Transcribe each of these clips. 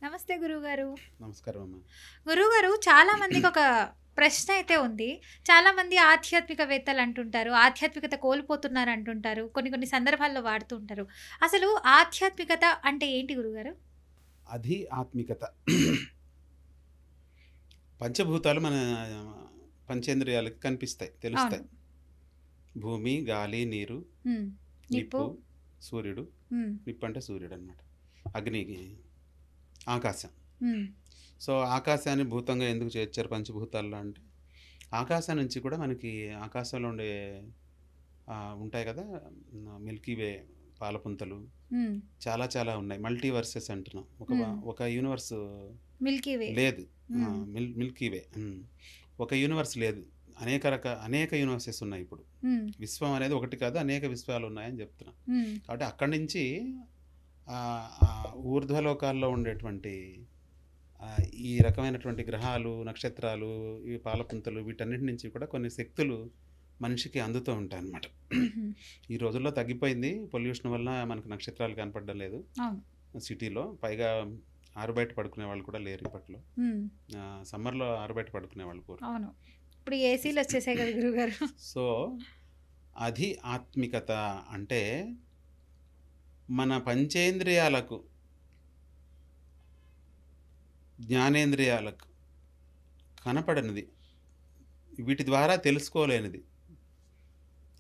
నమస్తే గురువుగారు. నమస్కారం అమ్మ. గురువుగారు, చాలా మందికి ఒక ప్రశ్న అయితే ఉంది. చాలా మంది ఆధ్యాత్మికవేత్తలు అంటుంటారు, ఆధ్యాత్మికత కోల్పోతున్నారు అంటుంటారు. కొన్ని కొన్ని సందర్భాల్లో వాడుతూ ఉంటారు. అసలు ఆధ్యాత్మికత అంటే ఏంటి గురుగారు? అది ఆత్మికత. పంచభూతాలు మన పంచేంద్రియాలకి కనిపిస్తాయి, అవును. తెలుస్తాయి. భూమి, గాలి, నీరు, హ్మ్. నిప్పు. నిప్పు, సూర్యుడు. హ్మ్. నిప్పు అంటే సూర్యుడు అనమాట. అగ్ని, ఆకాశం. హ్మ్. సో ఆకాశాన్ని భూతంగా ఎందుకు చేర్చారు పంచభూతాల్లో అంటే, ఆకాశం నుంచి కూడా మనకి ఆకాశంలో ఉండే ఉంటాయి కదా, మిల్కీ వే పాలపుంతలు హ్మ్. చాలా చాలా ఉన్నాయి. మల్టీవర్సెస్ అంటున్నాం. ఒక యూనివర్స్ మిల్కీ వే. లేదు. హ్మ్. మిల్కీ వే. ఒక యూనివర్స్ లేదు. అనేక యూనివర్సెస్ ఉన్నాయి ఇప్పుడు. హ్మ్. విశ్వం అనేది ఒకటి కాదు, అనేక విశ్వాలు ఉన్నాయని చెప్తున్నా. హ్మ్. కాబట్టి అక్కడి నుంచి ఊర్ధ్వలోకాల్లో ఉండేటువంటి ఈ రకమైనటువంటి గ్రహాలు, నక్షత్రాలు, ఈ పాలపుంతలు, వీటన్నిటి నుంచి కూడా కొన్ని శక్తులు మనిషికి అందుతూ ఉంటాయి అన్నమాట. హుహు. ఈ రోజుల్లో తగ్గిపోయింది పొల్యూషన్ వల్ల, మనకు నక్షత్రాలు కనపడడం లేదు అవును. సిటీలో. పైగా ఆరుబయట పడుకునే వాళ్ళు కూడా లేరు ఇప్పట్లో. హ్మ్. సమ్మర్లో ఆరుబయట పడుకునే వాళ్ళు కూడా. అవును. ఇప్పుడు ఏసీలు వచ్చేసాయి కదా గురువుగారు. సో అది ఆత్మికత అంటే మన పంచేంద్రియాలకు, జ్ఞానేంద్రియాలకు కనపడనిది, వీటి ద్వారా తెలుసుకోలేనిది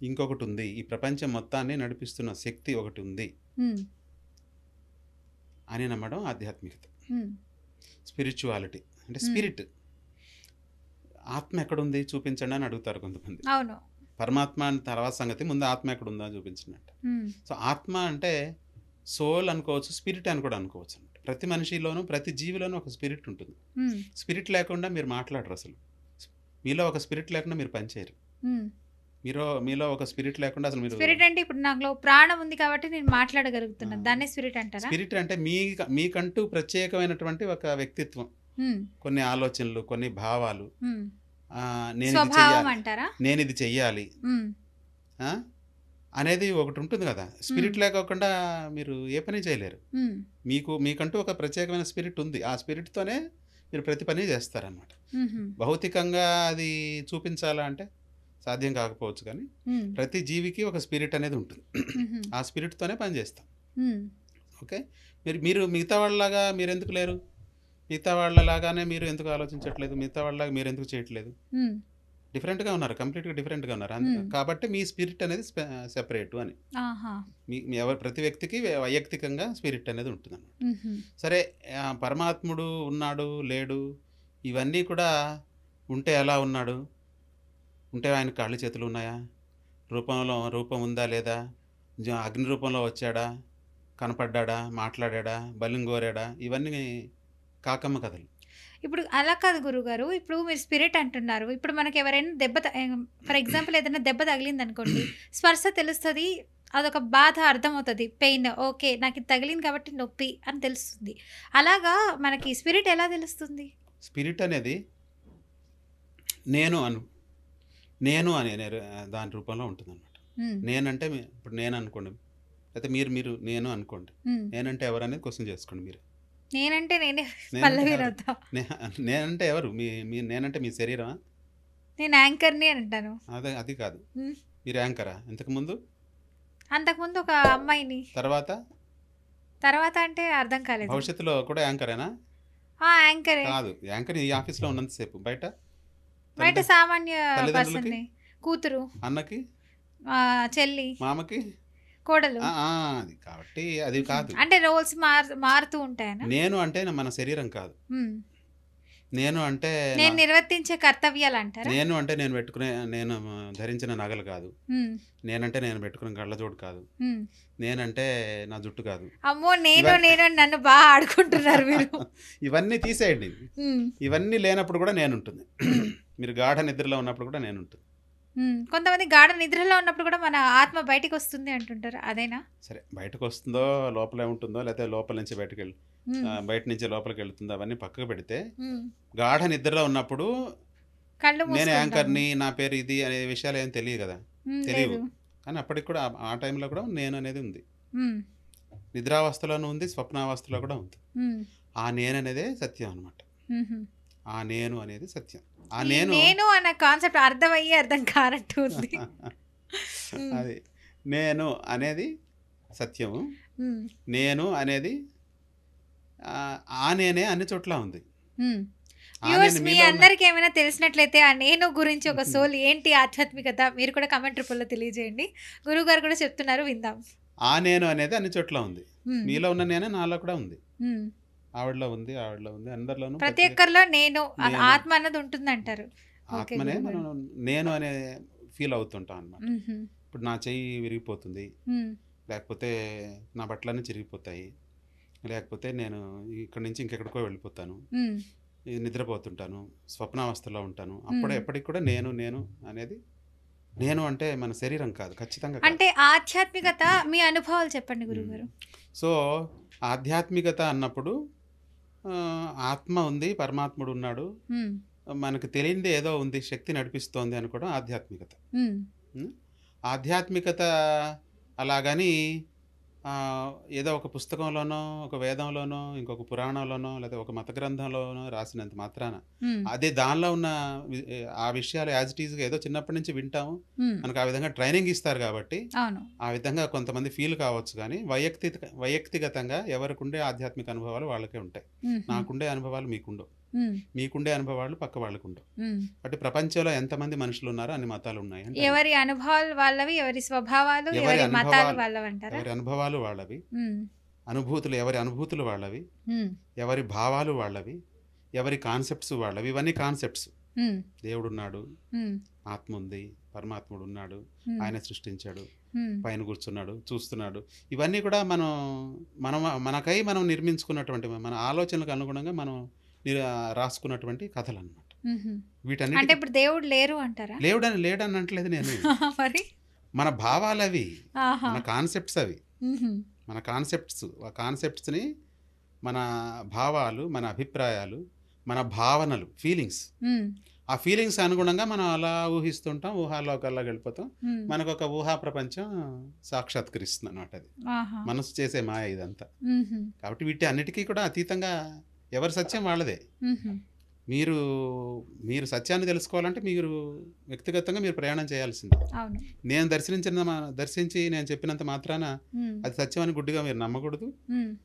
ఇంకొకటి ఉంది. ఈ ప్రపంచం మొత్తాన్ని నడిపిస్తున్న శక్తి ఒకటి ఉంది హ్మ్. అని నమ్మడం ఆధ్యాత్మికత. హ్మ్. స్పిరిచువాలిటీ అంటే హ్మ్. స్పిరిట్. ఆత్మ ఎక్కడుంది చూపించండి అని అడుగుతారు కొంతమంది. అవును. పరమాత్మ అని తర్వాత సంగతి, ముందు ఆత్మ ఎక్కడుందా చూపించినట్టు. హ్మ్. సో ఆత్మ అంటే సోల్ అనుకోవచ్చు, స్పిరిట్ అని కూడా అనుకోవచ్చు అనమాట. ప్రతి మనిషిలోనూ, ప్రతి జీవిలోనూ ఒక స్పిరిట్ ఉంటుంది. హ్మ్. స్పిరిట్ లేకుండా మీరు మాట్లాడరు అసలు. మీలో ఒక స్పిరిట్ లేకుండా మీరు పనిచేయరు. హ్మ్. మీలో ఒక స్పిరిట్ లేకుండా అసలు మీరు. స్పిరిట్ అంటే ఇప్పుడు నాలో ప్రాణం ఉంది కాబట్టి నేను మాట్లాడగలుగుతున్నాను. దాన్నే స్పిరిట్ అంటారా? స్పిరిట్ అంటే మీకంటూ ప్రత్యేకమైనటువంటి ఒక వ్యక్తిత్వం, హ్మ్. కొన్ని ఆలోచనలు, కొన్ని భావాలు. హ్మ్. నేను ఇది స్వభావం చెయ్యాలి, అంటారా? నేను ఇది చెయ్యాలి హ్మ్. ఆ? అనేది ఒకటి ఉంటుంది కదా. స్పిరిట్ లేకోకుండా మీరు ఏ పని చేయలేరు. హ్మ్. మీకంటూ ఒక ప్రత్యేకమైన స్పిరిట్ ఉంది. ఆ స్పిరిట్తోనే మీరు ప్రతి పని చేస్తారనమాట. హుహు. భౌతికంగా అది చూపించాలా అంటే సాధ్యం కాకపోవచ్చు, కానీ హ్మ్. ప్రతి జీవికి ఒక స్పిరిట్ అనేది ఉంటుంది. హుహు. ఆ స్పిరిట్తోనే పని చేస్తాం. హ్మ్. ఓకే. మీరు మిగతా వాళ్ళలాగా మీరు ఎందుకు లేరు? మిగతా వాళ్ళలాగానే మీరు ఎందుకు ఆలోచించట్లేదు? మిగతా వాళ్ళలాగా మీరు ఎందుకు చేయట్లేదు? హ్మ్. డిఫరెంట్గా ఉన్నారు, కంప్లీట్గా డిఫరెంట్గా ఉన్నారు. హ్మ్. కాబట్టి మీ స్పిరిట్ అనేది సెపరేటు అని. ఆహా! మీ ప్రతి వ్యక్తికి వైయక్తికంగా స్పిరిట్ అనేది ఉంటుందన్నమాట. హుహు. సరే, పరమాత్ముడు ఉన్నాడు లేడు ఇవన్నీ కూడా ఉంటే ఎలా ఉన్నాడు? ఉంటే ఆయన కాళ్ళు చేతులు ఉన్నాయా? రూపం ఉందా లేదా? అగ్ని రూపంలో వచ్చాడా? కనపడ్డాడా? మాట్లాడా? బలింగోరాడా? ఇవన్నీ కాకమ్మ కథలు. ఇప్పుడు అలా కాదు గురుగారు. ఇప్పుడు మీరు స్పిరిట్ అంటున్నారు. ఇప్పుడు మనకి ఎవరైనా ఫర్ ఎగ్జాంపుల్ ఏదైనా దెబ్బ తగిలిందనుకోండి, స్పర్శ తెలుస్తది. అదొక బాధ అర్థమవుతది. పెయిన్. ఓకే. నాకిది తగిలింది కాబట్టి నొప్పి అని తెలుస్తుంది. అలాగా మనకి స్పిరిట్ ఎలా తెలుస్తుంది? స్పిరిట్ అనేది నేను అనే దాని రూపంలో ఉంటుందన్నమాట. హ్మ్. నేనంటే ఇప్పుడు నేను అనుకోండి, లేకపోతే మీరు నేను అనుకోండి. హ్మ్. నేనంటే ఎవరనేది క్వశ్చన్ చేసుకోండి మీరు. నేనంటే నేనే నేనంటే పల్లవి ఎవరు? రౌత. నేనంటే ఎవరు? నేనంటే మీ శరీరమా? నేను యాంకర్‌ని అంటాను. అది కాదు. హ్మ్. మీరు యాంకరా ఇంతకుముందు? అంతకుముందు ఒక అమ్మాయిని. తర్వాత అంటే అర్థం కాలేదు. భవిష్యత్తులో కూడా యాంకరేనా? యాంకరే. కాదు. యాంకర్ ఈ ఆఫీస్లో ఉన్నంతసేపు. బయట బయట సామాన్య తల్లిదండ్రులకి, పర్సన్‌ని. కూతురు, అన్నకి, చెల్లి, మామకి. కోడలు. అది కాబట్టి అది కాదు. అంటే రోల్స్ మారుతూ ఉంటాయనా? నేను అంటే మన శరీరం కాదు. హ్మ్. నేను అంటే నేను నిర్వర్తించే కర్తవ్యాలు అంటారా? నేను అంటే నేను ధరించిన నగలు కాదు. హ్మ్. నేనంటే నేను పెట్టుకున్న కళ్ళజోడు కాదు. హ్మ్. నేనంటే నా జుట్టు కాదు. అమ్మో! నేను అని నన్ను బాగా ఆడుకుంటున్నారు మీరు. ఇవన్నీ తీసేయండి. హ్మ్. ఇవన్నీ లేనప్పుడు కూడా నేనుంటుంది. హ్మ్. మీరు గాఢ నిద్రలో ఉన్నప్పుడు కూడా నేనుంటుంది. హ్మ్. కొంతమంది గాఢ నిద్రలో ఉన్నప్పుడు కూడా మన ఆత్మ బయటికి వస్తుంది అంటుంటారు. అదేనా? సరే, బయటకు వస్తుందో లోపలే ఉంటుందో, లేకపోతే లోపల నుంచి హ్మ్. బయట నుంచి లోపలికి వెళ్తుందో అవన్నీ పక్కకు పెడితే, హ్మ్. గాఢ నిద్రలో ఉన్నప్పుడు కళ్ళు నేను మూసుకుంటాము. యాంకర్ని, నా పేరు ఇది అనే విషయాలు ఏం తెలియదు కదా. తెలియవు. లేదు. కానీ అప్పటికి కూడా ఆ టైంలో కూడా నేను అనేది ఉంది. హ్మ్. నిద్రావస్థలోనూ ఉంది, స్వప్నావస్థలో కూడా ఉంది. హ్మ్. ఆ నేననేదే సత్యం అనమాట. హుహు. ఆ నేను అనేది సత్యం. ఆ ఈ నేను నేను అన్న కాన్సెప్ట్ అర్థమయ్యి అర్థం కానట్టు ఉంది. హ్మ్. అది నేను అనేది సత్యము. హ్మ్. నేను అనేది ఆ నేనే అన్ని చోట్ల ఉంది. హ్మ్. ఆ వ్యూవర్స్ నేను మీ మీలో ఉన్న అందరికి ఏమైనా తెలిసినట్లయితే ఆ నేను గురించి ఒక సోల్ ఏంటి ఆధ్యాత్మికత మీరు కూడా కామెంట్ రూపంలో తెలియజేయండి. గురువుగారు కూడా చెప్తున్నారు విందాం. ఆ నేను అనేది అన్ని చోట్ల ఉంది. హ్మ్. మీలో ఉన్న నేనే నాలో కూడా ఉంది. హ్మ్. ఆవిడలో ఉంది, ఆవిడలో ఉంది. అందరిలోనూ ప్రతి ఒక్కరిలో నేను నేను ఆత్మ అన్నది ఉంటుందంటారు. ఓకే ఆత్మనే గురువుగారు. మనం నేను అనే ఫీల్ అవుతుంటాం అనమాట. హుహు. ఇప్పుడు నా చెయ్యి విరిగిపోతుంది. హ్మ్. లేకపోతే నా బట్టలన్నీ చిరిగిపోతాయి. లేకపోతే నేను ఇక్కడి నుంచి ఇంకెక్కడికో వెళ్ళిపోతాను. హ్మ్. నిద్రపోతుంటాను. స్వప్నావస్థలో ఉంటాను. హ్మ్. ఎప్పటికి కూడా నేను నేను అనేది నేను అంటే మన శరీరం కాదు. ఖచ్చితంగా కాదు. అంటే ఆధ్యాత్మికత మీ అనుభవాలు చెప్పండి హ్మ్. గురువుగారు. సో, ఆధ్యాత్మికత అన్నప్పుడు ఆత్మ ఉంది, పరమాత్ముడు ఉన్నాడు. హ్మ్. మనకు తెలియనిది ఏదో ఉంది, శక్తి నడిపిస్తోంది అనుకోవడం ఆధ్యాత్మికత. హ్మ్. హ్మ్. ఆధ్యాత్మికత అలాగని ఏదో ఒక పుస్తకంలోనో, ఒక వేదంలోనో, ఇంకొక పురాణంలోనో, లేదా ఒక మత గ్రంథంలోనో రాసినంత మాత్రాన హ్మ్. అదే దానిలో ఉన్న ఆ విషయాలు యాజ్ ఇట్ ఈస్‌గా ఏదో చిన్నప్పటి నుంచి వింటాము. హ్మ్. మనకు ఆ విధంగా ట్రైనింగ్ ఇస్తారు కాబట్టి, అవును. ఆ విధంగా కొంతమంది ఫీల్ కావచ్చు గానీ, వైయక్తిగతంగా ఎవరికుండే ఆధ్యాత్మిక అనుభవాలు వాళ్ళకే ఉంటాయి. హుహు. నాకుండే అనుభవాలు మీకుండవు. హ్మ్. మీకుండే అనుభవాలు పక్క వాళ్ళకుండవు. హ్మ్. కాబట్టి ప్రపంచంలో ఎంతమంది మనుషులున్నారో అన్ని మతాలున్నాయి అంటే అది. ఎవరి అనుభవాలు వాళ్ళవి, ఎవరి స్వభావాలు, ఎవరి ఎవరి మతాలు అనుభవాలు వాళ్ళవంటారా? ఎవరి అనుభవాలు వాళ్ళవి. హ్మ్. ఎవరి అనుభూతులు వాళ్ళవి. హ్మ్. ఎవరి భావాలు వాళ్ళవి. ఎవరి కాన్సెప్ట్స్ వాళ్ళవి. ఇవన్నీ కాన్సెప్ట్స్. హ్మ్. దేవుడున్నాడు, హ్మ్. ఆత్మ ఉంది, పరమాత్ముడున్నాడు, హ్మ్. ఆయన సృష్టించాడు, హ్మ్. పైన కూర్చున్నాడు, చూస్తున్నాడు. ఇవన్నీ కూడా మనం మనకై మనం నిర్మించుకున్నటువంటి మన ఆలోచనలకు అనుగుణంగా మనం రాసుకున్నటువంటి కథలన్నమాట. హుహు. అంటే వీటన్నిటికి ఇప్పుడు దేవుడు లేరు అంటారా? లేడని అనట్లేదు నేను. మరి? మన భావాలవి. ఆహా! మన కాన్సెప్ట్స్ అవి. హుహు. మన కాన్సెప్ట్స్. ఆ కాన్సెప్ట్స్‌ని మన భావాలు, మన అభిప్రాయాలు, మన భావనలు, ఫీలింగ్స్. హ్మ్. ఆ ఫీలింగ్స్ అనుగుణంగా మనం అలా ఊహిస్తుంటాం. ఊహాలోకాల్లోకి వెళ్ళిపోతాం. హ్మ్. మనకొక ఊహా ప్రపంచం సాక్షాత్కరిస్తుందనమాట అది. ఆహా! మనసు చేసే మాయ ఇదంతా. హుహు. కాబట్టి వీటి అన్నిటికీ కూడా అతీతంగా ఎవరి సత్యం వాళ్ళదే. హుహు. మీరు మీరు సత్యాన్ని తెలుసుకోవాలంటే మీరు వ్యక్తిగతంగా మీరు ప్రయాణం చేయాల్సిందే. అవును. నేను దర్శించి నేను చెప్పినంత మాత్రాన హ్మ్. అది సత్యమని గుడ్డిగా మీరు నమ్మకూడదు. హ్మ్.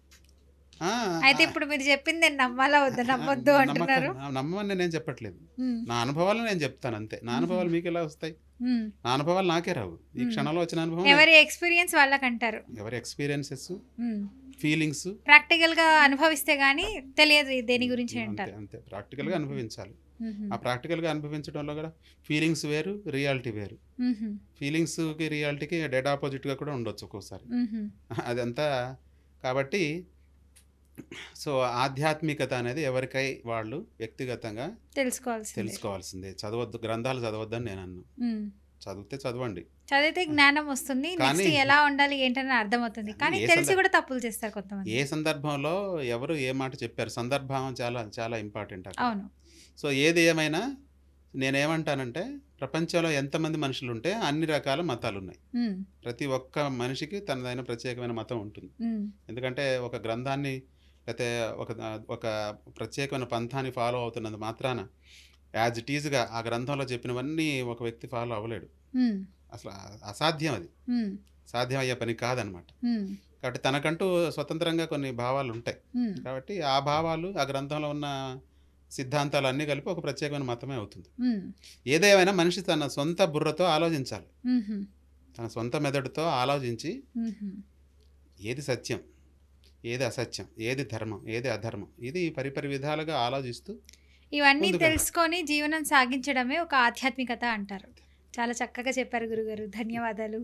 ఆ! అయితే ఇప్పుడు మీరు చెప్పింది నేను నమ్మాలా వద్దా? నమ్మొద్దు అంటున్నారు. నమ్మమని నేను చెప్పట్లేదు. హ్మ్. నా అనుభవాలు నేను చెప్తాను అంతే. నా హుహు. అనుభవాలు మీకెలా వస్తాయి? హ్మ్. నా అనుభవాలు నాకే రావు. ఈ హ్మ్. క్షణంలో వచ్చిన అనుభవం ఎవరి ఎక్స్‌పీరియన్స్ వాళ్ళకంటారు. ఎవరి ఎక్స్‌పీరియన్సెస్, హ్మ్. ఫీలింగ్స్ ప్రాక్టికల్‌గా అనుభవిస్తే గాని తెలియదు దేని గురించి అంతే. అంటారు. ప్రాక్టికల్‌గా హుహు. అనుభవించాలి. హుహు. ఆ ప్రాక్టికల్‌గా అనుభవించడంలో కూడా ఫీలింగ్స్ వేరు, రియాలిటీ వేరు. హుహు. ఫీలింగ్స్‌కి, రియాలిటీకి డెడ్ అపోజిట్‌గా కూడా ఉండొచ్చు ఒక్కోసారి. హుహు. అదంతా కాబట్టి సో, ఆధ్యాత్మికత అనేది ఎవరికై వాళ్ళు వ్యక్తిగతంగా తెలుసుకోవాల్సిందే. తెలుసుకోవాల్సిందే. గ్రంథాలు చదవద్దని నేననను. హ్మ్. చదివితే చదవండి. చదివితే జ్ఞానం వస్తుంది. నెక్స్ట్ కానీ ఎలా ఉండాలి ఏంటని అర్థమవుతుంది. కానీ ఏ తెలిసి సంద కూడా తప్పులు చేస్తారు కొంతమంది. ఏ సందర్భంలో ఎవరు ఏ మాట చెప్పారు? సందర్భం చాలా చాలా ఇంపార్టెంట్ అక్కడ. అవును. సో, ఏది ఏమైనా నేనేమంటానంటే ప్రపంచంలో ఎంతమంది మనుషులుంటే అన్ని రకాల మతాలున్నాయి. హ్మ్. ప్రతి ఒక్క మనిషికి తనదైన ప్రత్యేకమైన మతం ఉంటుంది. హ్మ్. ఎందుకంటే ఒక గ్రంథాన్ని లేతే ఒక ప్రత్యేకమైన పంథాన్ని ఫాలో అవుతున్నంత మాత్రాన యాజ్ ఇట్ ఈజ్‌గా ఆ గ్రంథంలో చెప్పినవన్నీ ఒక వ్యక్తి ఫాలో అవ్వలేడు. హ్మ్. అసలు అసాధ్యం అది. హ్మ్. సాధ్యమయ్యే పని కాదనమాట. హ్మ్. కాబట్టి తనకంటూ స్వతంత్రంగా కొన్ని భావాలుంటాయి. హ్మ్. కాబట్టి ఆ భావాలు, ఆ గ్రంథంలో ఉన్న సిద్ధాంతాలు అన్నీ కలిపి ఒక ప్రత్యేకమైన మతమే అవుతుంది. హ్మ్. ఏదేమైనా మనిషి తన సొంత బుర్రతో ఆలోచించాలి. హుహు. తన సొంత మెదడుతో ఆలోచించి హుహు. ఏది సత్యం, ఏది అసత్యం, ఏది ధర్మం, ఏది అధర్మం ఇది పరిపరి విధాలుగా ఆలోచిస్తూ ఇవన్నీ ముందుకెళ్ళాలి. తెలుసుకొని జీవనం సాగించడమే ఒక ఆధ్యాత్మికత అంటారు. చాలా చక్కగా చెప్పారు గురుగారు. ధన్యవాదాలు.